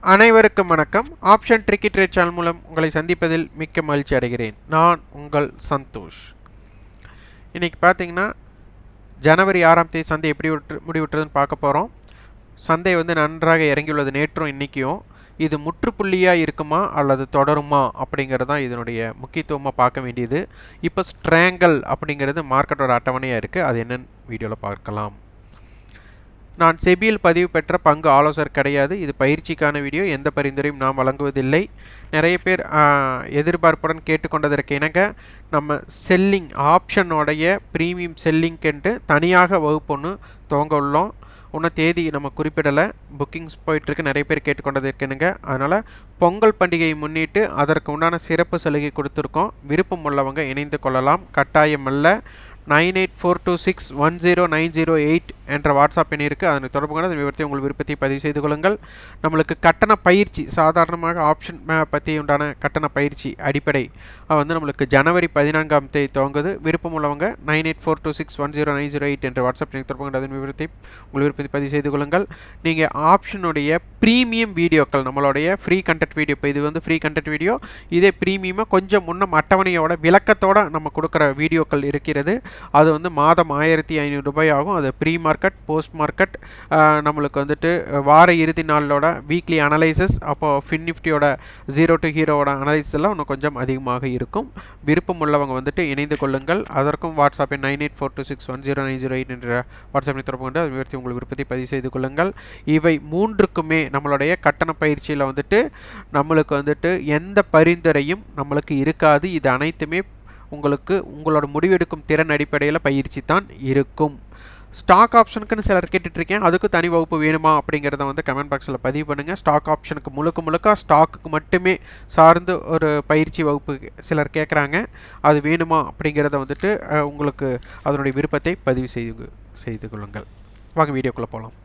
அனைவருக்கும் வணக்கம். Option tricky trade channel மூலம் உங்களை சந்திப்பதில் மிக்க மகிழ்ச்சி அடைகிறேன். நான் உங்கள் சந்தோஷ். இன்றைக்கி பார்த்தீங்கன்னா ஜனவரி 6ஆம் தேதி சந்தை எப்படி முடிவுட்டுறதுன்னு பார்க்க போகிறோம். சந்தை நன்றாக இறங்கியுள்ளது நேற்றும் இன்றைக்கியும். இது முற்றுப்புள்ளியாக இருக்குமா அல்லது தொடருமா அப்படிங்கிறது தான் இதனுடைய முக்கியத்துவமாக பார்க்க வேண்டியது. இப்போ ஸ்ட்ராங்கல் அப்படிங்கிறது மார்க்கெட்டோட அட்டவணையாக இருக்குது. அது என்னென்னு வீடியோவில் பார்க்கலாம். நான் செபியில் பதிவு பெற்ற பங்கு ஆலோசகர் கிடையாது. இது பயிற்சிக்கான வீடியோ. எந்த பரிந்துரையும் நாம் வழங்குவதில்லை. நிறைய பேர் எதிர்பார்ப்புடன் கேட்டுக்கொண்டதற்கு இணங்க நம்ம செல்லிங் ஆப்ஷனோடைய ப்ரீமியம் செல்லிங்க்கென்று தனியாக வகுப்பு ஒன்று துவங்க உள்ளோம். இன்னும் தேதி நம்ம குறிப்பிடலை. புக்கிங்ஸ் போயிட்டுருக்கு. நிறைய பேர் கேட்டுக்கொண்டதற்கு இணங்க. அதனால் பொங்கல் பண்டிகையை முன்னிட்டு அதற்கு உண்டான சிறப்பு சலுகை கொடுத்துருக்கோம். விருப்பம் உள்ளவங்க இணைந்து கொள்ளலாம். கட்டாயம் அல்ல. 9842610908 என்ற வாட்ஸ்அப் எண் இருக்குது. அதனை தொடர்பு கொண்டு அதன் விவரத்தை உங்கள் விருப்பத்தை பதிவு செய்து கொள்ளுங்கள். நம்மளுக்கு கட்டண பயிற்சி சாதாரணமாக ஆப்ஷன் பற்றி உண்டான கட்டண பயிற்சி அடிப்படை நம்மளுக்கு ஜனவரி 14ஆம் தேதி துவங்குது. விருப்பம் உள்ளவங்க 9842610908 என்ற வாட்ஸ்அப் எண்ணை தொடர்பு கொண்டு அதன் விவரத்தை உங்கள் விருப்பத்தை பதிவு செய்து கொள்ளுங்கள். நீங்கள் ஆப்ஷனுடைய ப்ரீமியம் வீடியோக்கள் நம்மளுடைய ஃப்ரீ கண்டென்ட் வீடியோ, இப்போ இது ஃப்ரீ கண்டென்ட் வீடியோ, இதே ப்ரீமியமாக கொஞ்சம் முன்னம் அட்டவணையோட விளக்கத்தோடு நம்ம கொடுக்குற வீடியோக்கள் இருக்கிறது. அது மாதம் 1500 ரூபாய் ஆகும். அது ப்ரீ மார்க்கெட், போஸ்ட் மார்க்கெட், நம்மளுக்கு வார இறுதி நாளோட வீக்லி அனலைசிஸ், அப்போது ஃபின் நிஃப்டியோட 0 to ஹீரோவோட அனலைசிஸ் எல்லாம் இன்னும் கொஞ்சம் அதிகமாக இருக்கும். விருப்பம் உள்ளவங்க இணைந்து கொள்ளுங்கள். அதற்கும் வாட்ஸ்அப் 9842610908 என்ற வாட்ஸ்அப்பை தொடர்பு கொண்டு அது விவரத்தை உங்கள் விருப்பத்தை பதிவு செய்து கொள்ளுங்கள். இவை மூன்றுக்குமே நம்மளுடைய கட்டண பயிற்சியில் நம்மளுக்கு எந்த பரிந்துரையும் நம்மளுக்கு இருக்காது. இது அனைத்துமே உங்களோட முடிவெடுக்கும் திறன் அடிப்படையில் பயிற்சி தான் இருக்கும். ஸ்டாக் ஆப்ஷனுக்குன்னு சிலர் கேட்டுட்ருக்கேன். அதுக்கு தனி வகுப்பு வேணுமா அப்படிங்கிறத கமெண்ட் பாக்ஸில் பதிவு பண்ணுங்கள். ஸ்டாக் ஆப்ஷனுக்கு முழுக்க ஸ்டாக்குக்கு மட்டுமே சார்ந்து ஒரு பயிற்சி வகுப்பு சிலர் கேட்குறாங்க. அது வேணுமா அப்படிங்கிறத உங்களுக்கு அதனுடைய விருப்பத்தை பதிவு செய்து கொள்ளுங்கள். வாங்க வீடியோக்குள்ளே போகலாம்.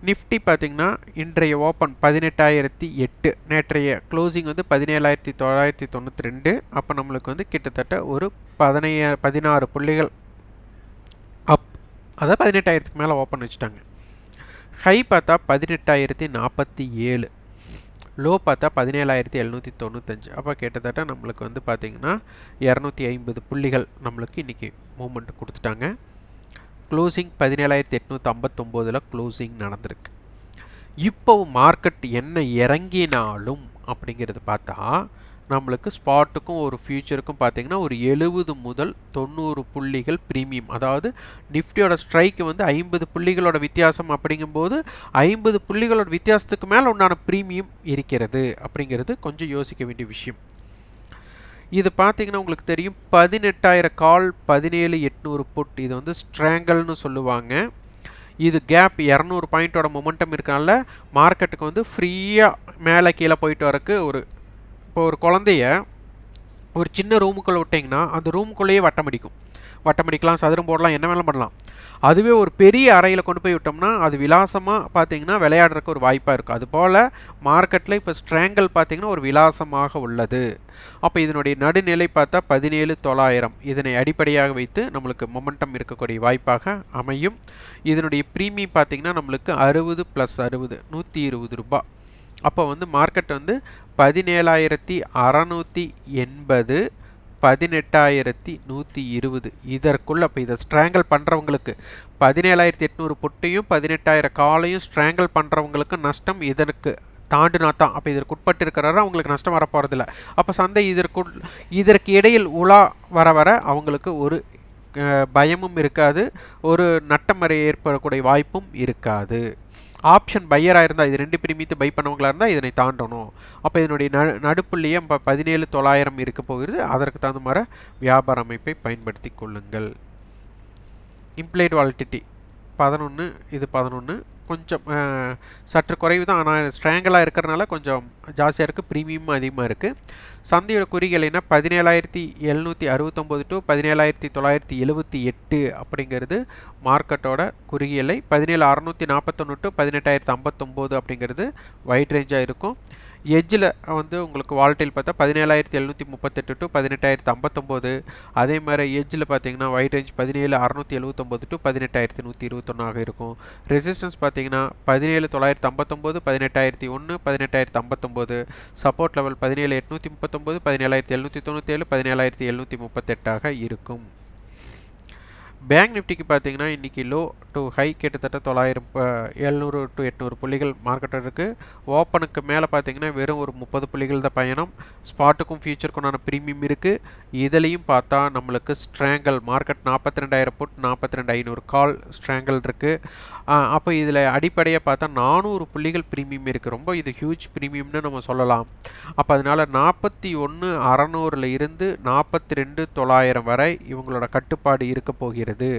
நிஃப்டி பார்த்திங்கன்னா இன்றைய ஓப்பன் 18,008, நேற்றைய க்ளோசிங் 17,992. அப்போ நம்மளுக்கு கிட்டத்தட்ட ஒரு 16 புள்ளிகள் அப், அதாவது 18,000க்கு மேலே ஓப்பன் வச்சுட்டாங்க. ஹை பார்த்தா 18,047, லோ பார்த்தா 17,795. அப்போ கிட்டத்தட்ட நம்மளுக்கு பார்த்திங்கன்னா 250 புள்ளிகள் நம்மளுக்கு இன்றைக்கி மூமெண்ட் கொடுத்துட்டாங்க. க்ளோசிங் 17,859 க்ளோசிங் நடந்திருக்கு. இப்போ மார்க்கெட் என்ன இறங்கினாலும் அப்படிங்கிறது பார்த்தா நம்மளுக்கு ஸ்பாட்டுக்கும் ஒரு ஃபியூச்சருக்கும் பார்த்திங்கன்னா ஒரு 70 முதல் 90 புள்ளிகள் ப்ரீமியம். அதாவது நிஃப்டியோட ஸ்ட்ரைக்கு 50 புள்ளிகளோட வித்தியாசம். அப்படிங்கும்போது 50 புள்ளிகளோட வித்தியாசத்துக்கு மேலே உண்டான ப்ரீமியம் இருக்கிறது அப்படிங்கிறது கொஞ்சம் யோசிக்க வேண்டிய விஷயம். இது பார்த்திங்கன்னா உங்களுக்கு தெரியும், 18,000 கால், 17,800 புட். இது ஸ்ட்ராங்கல்னு சொல்லுவாங்க. இது கேப் 200 பாயிண்ட்டோட மொமெண்டம் இருக்கனால மார்க்கெட்டுக்கு ஃப்ரீயாக மேலே கீழே போயிட்டு வரக்கு இப்போ ஒரு குழந்தைய ஒரு சின்ன ரூமுக்குள்ளே விட்டிங்கன்னா அந்த ரூமுக்குள்ளேயே வட்டமடிக்கலாம், சதுரம் போடலாம், என்ன வேணாலும் பண்ணலாம். அதுவே ஒரு பெரிய அறையில் கொண்டு போய் விட்டோம்னா அது விலாசமாக பார்த்திங்கன்னா விளையாடுறதுக்கு ஒரு வாய்ப்பாக இருக்கும். அதுபோல் மார்க்கெட்டில் இப்போ ஸ்ட்ராங்கல் பார்த்திங்கன்னா ஒரு விலாசமாக உள்ளது. அப்போ இதனுடைய நடுநிலை பார்த்தா 17,900. இதனை அடிப்படையாக வைத்து நம்மளுக்கு மொமெண்டம் இருக்கக்கூடிய வாய்ப்பாக அமையும். இதனுடைய ப்ரீமியம் பார்த்திங்கன்னா நம்மளுக்கு 60 + 60 120 ரூபா. அப்போ மார்க்கெட் 17,680, 18,120 இதற்குள்ளே. இப்போ இதை ஸ்ட்ராங்கல் பண்ணுறவங்களுக்கு 17,800 புட்டையும் 18,000 காலையும் ஸ்ட்ராங்கல் பண்ணுறவங்களுக்கு நஷ்டம் இதற்கு தாண்டினா தான். அப்போ இதற்கு உட்பட்டு இருக்கிறாரு அவங்களுக்கு நஷ்டம் வரப்போகிறதில்ல. அப்போ சந்தை இதற்கு இடையில் உலா வர அவங்களுக்கு ஒரு பயமும் இருக்காது, ஒரு நட்டமறை ஏற்படக்கூடிய வாய்ப்பும் இருக்காது. ஆப்ஷன் பையராக இருந்தால், இது 2 ப்ரீமியத்தை பை பண்ணவங்களாக இருந்தால் இதனை தாண்டணும். அப்போ இதனுடைய நடுப்புள்ளியே 17,900 இருக்க போகிறது. அதற்கு தகுந்த மாதிரி வியாபார அமைப்பை பயன்படுத்தி கொள்ளுங்கள். இம்ப்ளைட் வாலிடிட்டி 11, இது 11 கொஞ்சம் சற்று குறைவு தான். ஆனால் ஸ்ட்ராங்கலாக இருக்கிறனால கொஞ்சம் ஜாஸ்தியாக இருக்குது. ப்ரீமியமும் அதிகமாக இருக்குது. சந்தையோட குறிகளை 17,769 டு 17,978 அப்படிங்கிறது மார்க்கெட்டோட குறிகளை. 17,641 டு 18,059 அப்படிங்கிறது வைட் ரேஞ்சாக இருக்கும். எட்ஜில் வந்து உங்களுக்கு வால்டைல் பார்த்தா 17,738 டு 18,059. அதே மாதிரி எட்ஜில் பார்த்தீங்கன்னா வைட் ரேஞ்ச் 17,679 டு 18,121 இருக்கும். ரெசிஸ்டன்ஸ் பார்த்தீங்கன்னா 17,959, 18,001, 18,059. சப்போர்ட் லெவல் 17,839, 17,797, 17,738 இருக்கும். பேங்க் நிஃப்டிக்கு பார்த்தீங்கன்னா இன்றைக்கி லோ டு ஹை கிட்டத்தட்ட 700 டு 800 புள்ளிகள் மார்க்கெட்டில் இருக்குது. ஓப்பனுக்கு மேலே பார்த்தீங்கன்னா வெறும் ஒரு 30 புள்ளிகள் தான் பயணம். ஸ்பாட்டுக்கும் ஃபியூச்சருக்குண்டான ப்ரீமியம் இருக்குது. இதுலேயும் பார்த்தா நம்மளுக்கு ஸ்ட்ராங்கல் மார்க்கெட் 42,000 புட் 42,500 கால் ஸ்ட்ராங்கல் இருக்குது. அப்போ இதில் அடிப்படையாக பார்த்தா 400 புள்ளிகள் ப்ரீமியம் இருக்குது. ரொம்ப இது ஹியூஜ் ப்ரீமியம்னு நம்ம சொல்லலாம். அப்போ அதனால் 41,600 இருந்து 42,900 வரை இவங்களோட கட்டுப்பாடு இருக்க போகிறது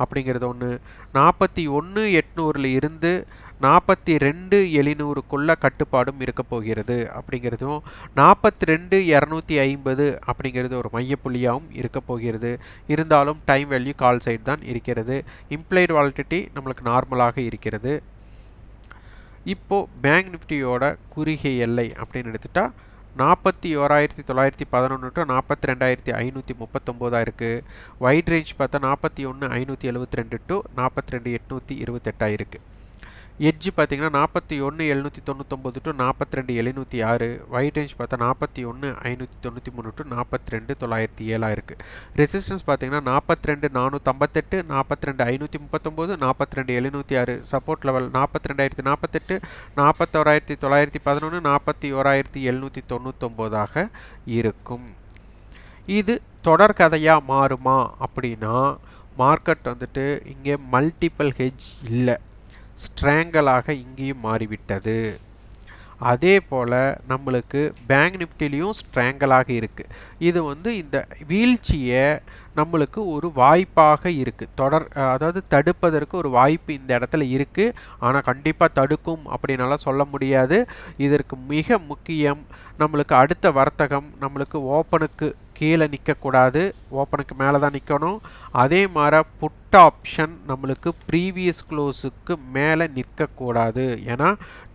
அப்படிங்கிறது ஒன்று. 41,800 இருந்து 42,700க்குள்ள கட்டுப்பாடும் இருக்க போகிறது அப்படிங்கிறதும், 42,250 அப்படிங்கிறது ஒரு மையப்புள்ளியாகவும் இருக்க போகிறது. இருந்தாலும் டைம் வேல்யூ கால் சைடு தான் இருக்கிறது. இம்ப்ளைடு வாலிடிட்டி நம்மளுக்கு நார்மலாக இருக்கிறது. இப்போது பேங்க் நிஃப்டியோட குறுகிய எல்லை அப்படின்னு எடுத்துட்டா 41,911 டு 42,539 இருக்குது. வைட் ரேஞ்ச் பார்த்தா 41,572 டு 42,828 இருக்குது. எட்ஜ் பார்த்தீங்கன்னா 41,799 டு 42,706. வைட் ரேஞ்ச் பார்த்தா 41,593 டு 42,907 இருக்குது. ரெசிஸ்டன்ஸ் பார்த்தீங்கன்னா 42,458, 42,539, 42,706. சப்போர்ட் லெவல் 42,048, 41,911, 41,799 இருக்கும். இது தொடர் கதையாக மாறுமா அப்படின்னா மார்க்கெட் வந்துட்டு இங்கே மல்டிபிள் ஹெட்ஜ் இல்லை, ஸ்ட்ராங்கலாக இங்கேயும் மாறிவிட்டது. அதே போல் நம்மளுக்கு பேங்க் நிஃப்டிலையும் ஸ்ட்ராங்கலாக இருக்குது. இது வந்து இந்த வீழ்ச்சியை நம்மளுக்கு ஒரு வாய்ப்பாக இருக்குது. அதாவது தடுப்பதற்கு ஒரு வாய்ப்பு இந்த இடத்துல இருக்குது. ஆனால் கண்டிப்பாக தடுக்கும் அப்படின்னாலாம் சொல்ல முடியாது. இதற்கு மிக முக்கியம் நம்மளுக்கு அடுத்த வர்த்தகம் நம்மளுக்கு ஓப்பனுக்கு கீழே நிற்கக்கூடாது, ஓப்பனுக்கு மேலே தான் நிற்கணும். அதே மாதிரி புட் ஆப்ஷன் நம்மளுக்கு ப்ரீவியஸ் க்ளோஸுக்கு மேலே நிற்கக்கூடாது. ஏன்னா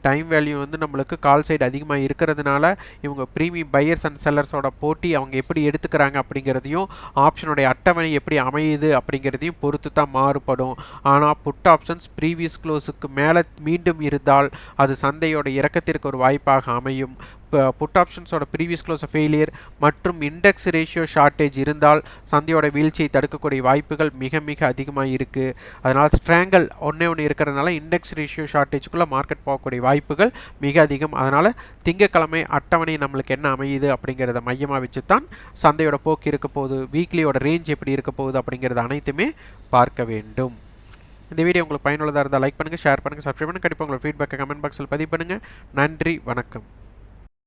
டைம் வேல்யூ வந்து நம்மளுக்கு கால் சைடு அதிகமாக இருக்கிறதுனால இவங்க ப்ரீமியம் பையர்ஸ் அண்ட் செல்லர்ஸோட போட்டி அவங்க எப்படி எடுத்துக்கிறாங்க அப்படிங்கிறதையும், ஆப்ஷனுடைய அட்டவணை எப்படி அமையுது அப்படிங்கிறதையும் பொறுத்து தான் மாறுபடும். ஆனால் புட் ஆப்ஷன்ஸ் ப்ரீவியஸ் க்ளோஸுக்கு மேலே மீண்டும் இருந்தால் அது சந்தையோட இறக்கத்திற்கு ஒரு வாய்ப்பாக அமையும். புட் ஆப்ஷன்ஸோட ப்ரீவியஸ் க்ளோஸ் ஃபெயிலியர் மற்றும் இண்டெக்ஸ் ரேஷியோ ஷார்ட்டேஜ் இருந்தால் சந்தையோட வீழ்ச்சியை தடுக்கக்கூடிய வாய்ப்புகள் மிக மிக அதிகமாக இருக்குது. அதனால் ஸ்ட்ராங்கல் ஒன்று இருக்கிறதுனால இண்டெக்ஸ் ரேஷியோ ஷார்ட்டேஜுக்குள்ளே மார்க்கெட் போகக்கூடிய வாய்ப்புகள் மிக அதிகம். அதனால் திங்கக்கிழமை அட்டவணை நம்மளுக்கு என்ன அமையுது அப்படிங்கிறத மையமாக வச்சு தான் சந்தையோட போக்கு இருக்க போகுது, வீக்லியோட ரேஞ்ச் எப்படி இருக்க போகுது அப்படிங்கிறது அனைத்துமே பார்க்க வேண்டும். இந்த வீடியோ உங்களுக்கு பயனுள்ளதாக இருந்தால் லைக் பண்ணுங்கள், ஷேர் பண்ணுங்கள், சப்ஸ்கிரைப் பண்ணுங்கள். கண்டிப்பாக உங்களோட ஃபீட்பேக்கை கமெண்ட் பாக்ஸில் பதிவு பண்ணுங்கள். நன்றி, வணக்கம்.